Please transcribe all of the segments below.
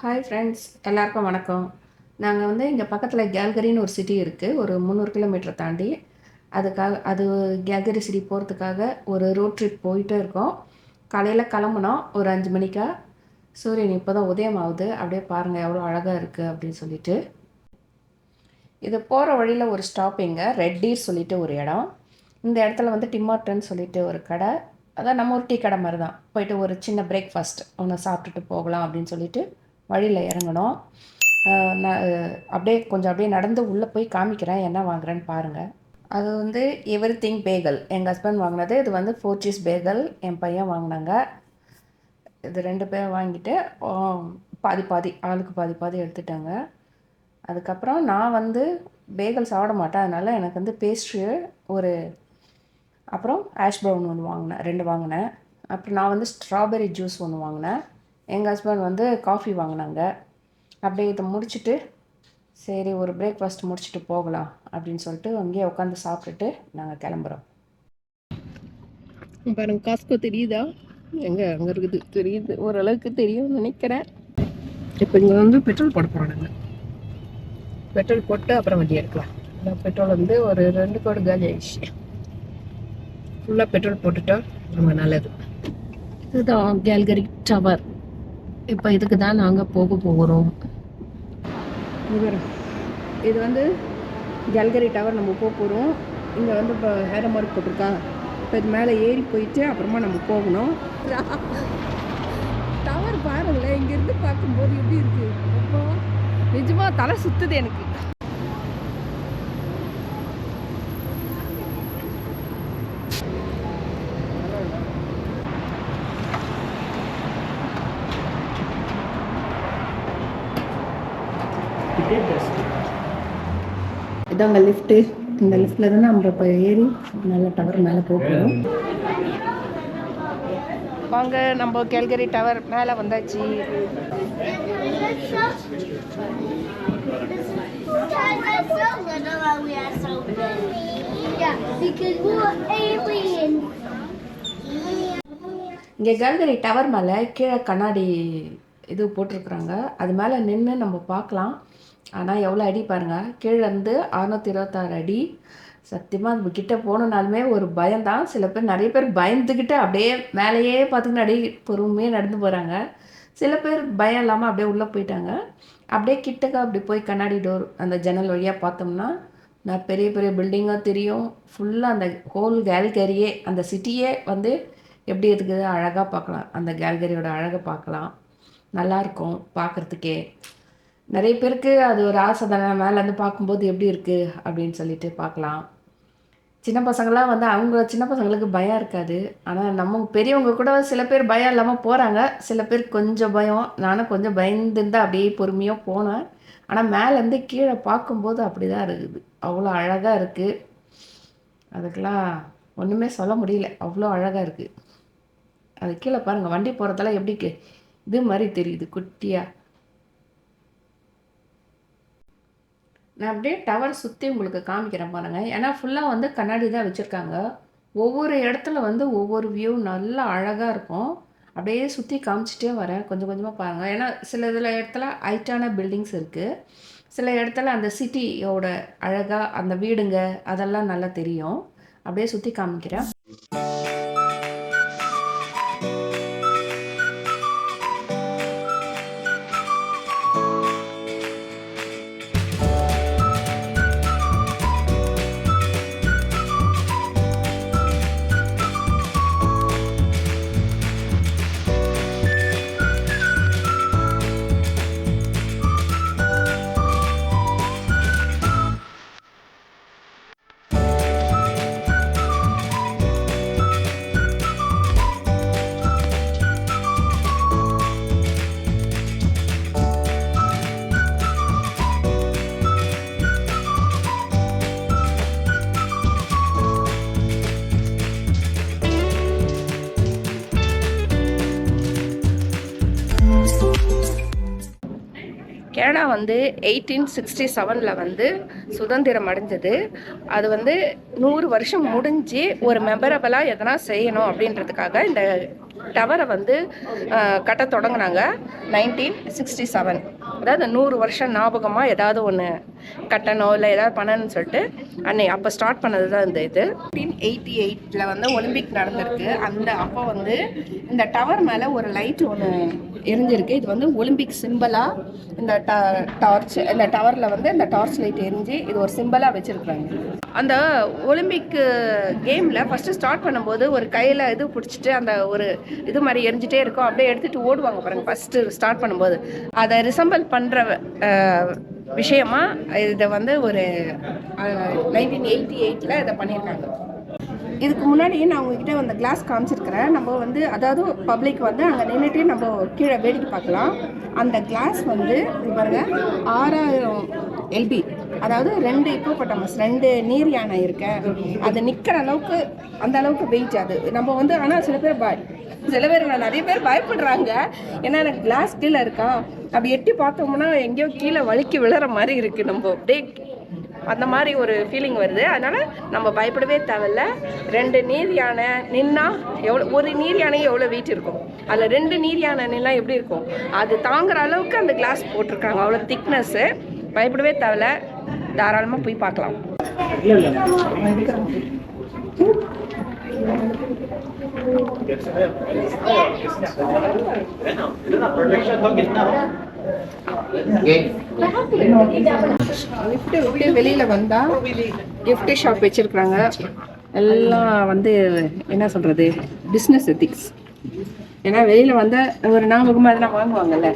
Hi friends, எல்லாருக்கும் வணக்கம். நாங்கள் வந்து இங்கே பக்கத்தில் கேல்கரின்னு ஒரு சிட்டி இருக்குது, ஒரு 300 கிலோமீட்டர் தாண்டி. அது கேல்கரி சிட்டி போகிறதுக்காக ஒரு ரோட் ட்ரிப் போயிட்டே இருக்கோம். காலையில் கிளம்புனோம் ஒரு 5 மணிக்கா. சூரியன் இப்போ தான் உதயம் ஆகுது. அப்படியே பாருங்கள் எவ்வளோ அழகாக இருக்குது அப்படின்னு சொல்லிட்டு. இது போகிற வழியில் ஒரு ஸ்டாப்பிங்க ரெட்டீர் சொல்லிட்டு ஒரு இடம். இந்த இடத்துல வந்து டிமார்ட்டன் சொல்லிட்டு ஒரு கடை. அதான் நம்ம ஒரு டீ கடை மாதிரி தான். போயிட்டு ஒரு சின்ன பிரேக்ஃபாஸ்ட் ஒன்று சாப்பிட்டுட்டு போகலாம் அப்படின்னு சொல்லிட்டு வழியில் இறங்கணும். அப்படியே நடந்து உள்ளே போய் காமிக்கிறேன் என்ன வாங்குறேன்னு பாருங்கள். அது வந்து எவ்ரிதிங் பேகல் எங்கள் ஹஸ்பண்ட் வாங்கினது. இது வந்து போர்ச்சீஸ் பேகல் என் பையன் வாங்கினாங்க. இது 2 பேர் வாங்கிட்டு பாதி பாதி ஆளுக்கு பாதி பாதி எடுத்துட்டாங்க. அதுக்கப்புறம் நான் வந்து பேகல் சாப்பிட மாட்டேன், அதனால் எனக்கு வந்து பேஸ்ட்ரி அப்புறம் ஆஷ் ப்ரௌன் ஒன்று வாங்கினேன், 2 வாங்கினேன். அப்புறம் நான் வந்து ஸ்ட்ராபெரி ஜூஸ் ஒன்று வாங்கினேன். எங்கள் ஹஸ்பண்ட் வந்து காஃபி வாங்கினாங்க. அப்படியே இதை முடிச்சுட்டு சரி ஒரு பிரேக்ஃபாஸ்ட் முடிச்சுட்டு போகலாம் அப்படின்னு சொல்லிட்டு அங்கேயே உட்காந்து சாப்பிட்டுட்டு நாங்கள் கிளம்புறோம். பாருங்க, காஸ்கோ தெரியுதா? அங்கே இருக்குது, தெரியுது, ஓரளவுக்கு தெரியும்னு நினைக்கிறேன். இப்போ இங்கே வந்து பெட்ரோல் போட போகிறாங்க. பெட்ரோல் போட்டு அப்புறம் வண்டி எடுக்கலாம். பெட்ரோல் வந்து ஒரு 2 கோடி காலி ஆயிடுச்சு. ஃபுல்லாக பெட்ரோல் போட்டுட்டா ரொம்ப நல்லது. இதுதான் கேல்கரி டவர். இப்போ இதுக்கு தான் நாங்கள் போகிறோம். இது வந்து கேல்கரி டவர் நம்ம போகிறோம். இங்கே வந்து இப்போ வேறு மாதிரி போட்டிருக்கா. இப்போ இது மேலே ஏறி போயிட்டு அப்புறமா நம்ம போகணும். டவர் பாருங்களேன், இங்கேருந்து பார்க்கும்போது எப்படி இருக்குது. அப்போ நிஜமாக தலை சுற்றுது எனக்கு. இதாங்க லிஃப்ட்டு. இந்த லிஃப்டில் தான் நம்ம இப்போ ஏறி நல்ல டவர் மேலே போகணும். வாங்க, நம்ம கேல்கரி டவர் மேலே வந்தாச்சு. இங்கே கேல்கரி டவர் மேலே கீழே கண்ணாடி இது போட்டிருக்குறாங்க. அது மேலே நின்று நம்ம பார்க்கலாம். ஆனால் எவ்வளோ அடி பாருங்கள், கீழே இருந்து 626 அடி. சத்தியமாக நம்ம கிட்டே போகணுன்னாலுமே ஒரு பயம்தான். நிறைய பேர் பயந்துக்கிட்டு அப்படியே மேலேயே பார்த்துக்கிட்டு அப்படியே பொறுமையாக நடந்து போகிறாங்க. சில பேர் பயம் இல்லாமல் அப்படியே உள்ளே போயிட்டாங்க. அப்படியே கிட்டக்க அப்படி போய் கண்ணாடி டோர் அந்த ஜன்னல் வழியாக பார்த்தோம்னா நான் பெரிய பெரிய பில்டிங்காக தெரியும். ஃபுல்லாக அந்த ஹோல் கேல்கரியே, அந்த சிட்டியே வந்து எப்படி இருக்குது அழகாக பார்க்கலாம். அந்த கேல்கரியோட அழகை பார்க்கலாம். நல்லாயிருக்கும் பார்க்குறதுக்கே. நிறைய பேருக்கு அது ஒரு ஆசை தானே, மேலேருந்து பார்க்கும்போது எப்படி இருக்குது அப்படின்னு சொல்லிட்டு பார்க்கலாம். சின்ன பசங்களாம் வந்து அவங்க சின்ன பசங்களுக்கு பயம் இருக்காது. ஆனால் நம்ம பெரியவங்க கூட சில பேர் பயம் இல்லாமல் போகிறாங்க. சில பேர் கொஞ்சம் பயம். நானும் கொஞ்சம் பயந்துருந்தா அப்படியே பொறுமையாக போனேன். ஆனால் மேலேருந்து கீழே பார்க்கும்போது அப்படி தான் இருக்குது. அவ்வளோ அழகாக இருக்குது. அதுக்கெல்லாம் ஒன்றுமே சொல்ல முடியல, அவ்வளோ அழகாக இருக்குது. அது கீழே பாருங்கள், வண்டி போகிறதெல்லாம் எப்படி இது மாதிரி தெரியுது குட்டியாக. நான் அப்படியே டவர் சுற்றி உங்களுக்கு காமிக்கிறேன் பாருங்கள். ஏன்னா ஃபுல்லாக வந்து கண்ணாடி தான் வச்சுருக்காங்க. ஒவ்வொரு இடத்துல வந்து ஒவ்வொரு வியூ நல்லா அழகாக இருக்கும். அப்படியே சுற்றி காமிச்சிட்டே வரேன், கொஞ்சம் கொஞ்சமாக பாருங்கள். ஏன்னா சில இடத்துல ஹைட்டான பில்டிங்ஸ் இருக்குது. சில இடத்துல அந்த சிட்டியோட அழகாக அந்த வீடுங்க அதெல்லாம் நல்லா தெரியும். அப்படியே சுற்றி காமிக்கிறேன். கனடா வந்து 1867 வந்து சுதந்திரம் அடைஞ்சது. அது வந்து 100 வருஷம் முடிஞ்சு ஒரு மெமரபிளாக எதனா செய்யணும் அப்படின்றதுக்காக இந்த டவரை வந்து கட்ட தொடங்கினாங்க 1967. அதாவது 100 வருஷம் ஞாபகமாக ஏதாவது ஒன்று கட்டணும் இல்லை ஏதாவது பண்ணணும்னு சொல்லிட்டு அப்போ ஸ்டார்ட் பண்ணது தான் இந்த இது. 1988 வந்து ஒலிம்பிக் நடந்திருக்கு. அப்போ வந்து இந்த டவர் மேலே ஒரு லைட் ஒன்று எரிஞ்சிருக்கு. இது வந்து ஒலிம்பிக் சிம்பிளாக இந்த டார்ச், இந்த டவரில் வந்து இந்த டார்ச் லைட் எரிஞ்சு இது ஒரு சிம்பிளாக வச்சுருக்குறாங்க. அந்த ஒலிம்பிக் கேமில் ஃபஸ்ட்டு ஸ்டார்ட் பண்ணும்போது ஒரு கையில் இது பிடிச்சிட்டு அந்த ஒரு இது மாதிரி எரிஞ்சிட்டே இருக்கும், அப்படியே எடுத்துகிட்டு ஓடுவாங்க பாருங்கள் ஃபஸ்ட்டு ஸ்டார்ட் பண்ணும்போது. அதை ரிசம்பிள் பண்ணுற விஷயமா இதை வந்து ஒரு 1988 இதை பண்ணியிருக்காங்க. இதுக்கு முன்னாடி நான் உங்ககிட்ட அந்த கிளாஸ் காமிச்சிருக்கிறேன். நம்ம வந்து அதாவது பப்ளிக் வந்து அங்கே நின்றுட்டு நம்ம கீழே வேடிக்கை பார்க்கலாம். அந்த கிளாஸ் வந்து பாருங்க 6000 LB, அதாவது 2 ஹிப்போபொட்டமஸ், 2 நீர் யானை இருக்க, அது நிற்கிற அளவுக்கு அந்த அளவுக்கு வெயிட் அது. நம்ம வந்து ஆனால் சில பேர் நிறைய பேர் பயப்படுறாங்க. ஏன்னா எனக்கு கிளாஸ் கீழே இருக்கா, அப்படி எட்டி பார்த்தோம்னா எங்கேயோ கீழே வலிக்கு விழுற மாதிரி இருக்குது. நம்ம அப்படியே அந்த மாதிரி ஒரு ஃபீலிங் வருது. அதனால் நம்ம பயப்படவே தேவையில்ல. 2 நீர் யானை நின்னா ஒரு நீர் யானைக்கு எவ்வளோ வெயிட் இருக்கும், அதில் 2 நீர் யானை நின்னா எப்படி இருக்கும், அது தாங்குற அளவுக்கு அந்த கிளாஸ் போட்டிருக்காங்க. அவ்வளோ திக்னஸ்ஸு. பயப்படவே தேவையில்ல, தாராளமாக போய் பார்க்கலாம். வெளியில வந்தா கிஃப்ட் ஷாப் வச்சிருக்காங்க. எல்லாம் வந்து என்ன சொல்றது, பிஸ்னஸ் எத்திக்ஸ். ஏன்னா வெளியில வந்த ஒரு ஞாபகமா அதெல்லாம் வாங்குவாங்கல்ல.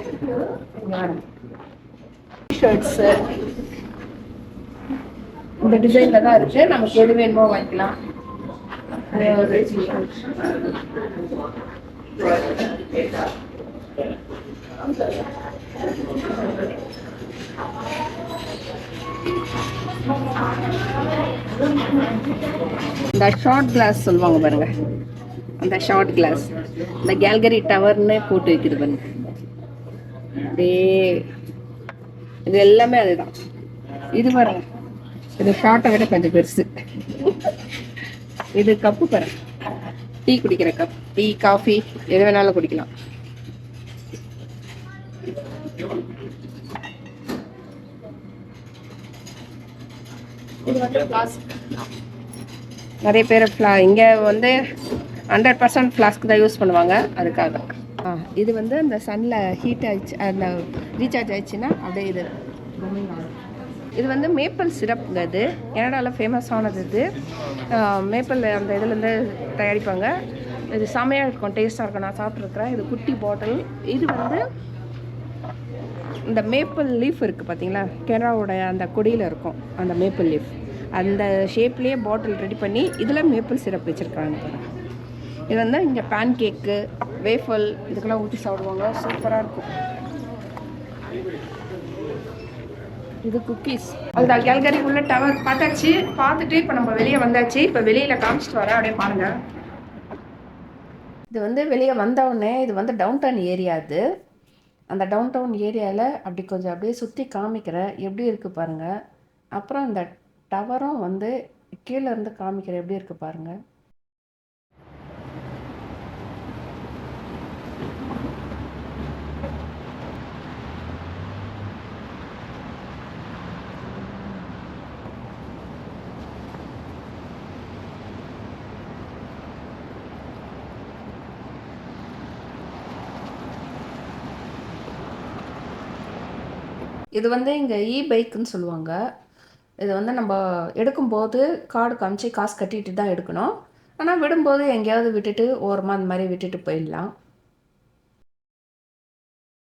ஷர்ட்ஸ் இந்த டிசைன்ல தான் இருக்கு, நமக்கு எது வேணுமோ வாங்கிக்கலாம். இந்த ஷார்ட் கிளாஸ் சொல்லுவாங்க பாருங்க, அந்த ஷார்ட் கிளாஸ் இந்த கேல்கரி டவர்னு போட்டு வைக்குது பாருங்க. இது எல்லாமே அதுதான். இது பாருங்க, இது ஷார்ட்டை விட கொஞ்சம் பெருசு. இது கப்பு பாருங்க, டீ குடிக்கிற கப், டீ காஃபி எது வேணாலும் குடிக்கலாம். இது வந்து பிளாஸ்க். நிறைய பேர் இங்கே வந்து 100% ஃப்ளாஸ்க் தான் யூஸ் பண்ணுவாங்க அதுக்காக. இது வந்து அந்த சன்னில் ஹீட் ஆயிடுச்சு, அந்த ரீசார்ஜ் ஆயிடுச்சுன்னா அப்படியே இது வந்து மேப்பிள் சிரப்ங்க. இது கனடாவில் ஃபேமஸ் ஆனது. இது மேப்பிள் அந்த இதுலேருந்து தயாரிப்பாங்க. இது செமையாக இருக்கும், டேஸ்ட்டாக இருக்கும். நான் சாப்பிட்ருக்குறேன். இது குட்டி பாட்டில். இது வந்து இந்த மேப்பிள் லீஃப் இருக்குது பார்த்தீங்களா, கனடாவோட அந்த கொடியில் இருக்கும் அந்த மேப்பிள் லீஃப். அந்த ஷேப்லேயே பாட்டில் ரெடி பண்ணி இதில் மேப்பிள் சிரப் வச்சுருக்காங்க. இது வந்து இங்கே பேன் கேக்கு, வேஃபல் இதுக்கெல்லாம் ஊற்றி சாப்பிடுவாங்க. சூப்பராக இருக்கும். இது குக்கீஸ். அதுதான் கேல்கரி உள்ள டவர் பார்த்தாச்சு. பார்த்துட்டு இப்போ நம்ம வெளியே வந்தாச்சு. இப்போ வெளியில் காமிச்சிட்டு வரேன், அப்படியே பாருங்கள். இது வந்து வெளியே வந்தவுடனே இது வந்து டவுன் டவுன் ஏரியா. அது அந்த டவுன் டவுன் ஏரியாவில் அப்படி கொஞ்சம் அப்படியே சுற்றி காமிக்கிறேன், எப்படி இருக்குது பாருங்கள். அப்புறம் இந்த டவரும் வந்து கீழே இருந்து காமிக்கிறேன், எப்படி இருக்குது பாருங்கள். இது வந்து இங்கே பைக்குன்னு சொல்லுவாங்க. இது வந்து நம்ம எடுக்கும்போது கார்டு காமிச்சு காசு கட்டிட்டு தான் எடுக்கணும். ஆனால் விடும்போது எங்கேயாவது விட்டுட்டு ஓரமாக அந்த மாதிரி விட்டுட்டு போயிடலாம்.